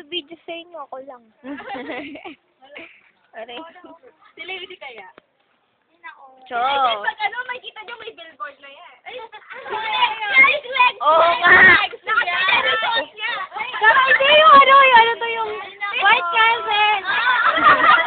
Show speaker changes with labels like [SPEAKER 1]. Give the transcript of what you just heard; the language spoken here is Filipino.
[SPEAKER 1] magbibideo sa inyo, ako lang. Aray.
[SPEAKER 2] Si Lady kaya?
[SPEAKER 1] Cho.
[SPEAKER 2] Pag ano, makikita nyo may billboard na yan. Ay,
[SPEAKER 1] Oo nga.
[SPEAKER 2] Nakakita niya.
[SPEAKER 1] Saka ito yung ano to yung White Castle.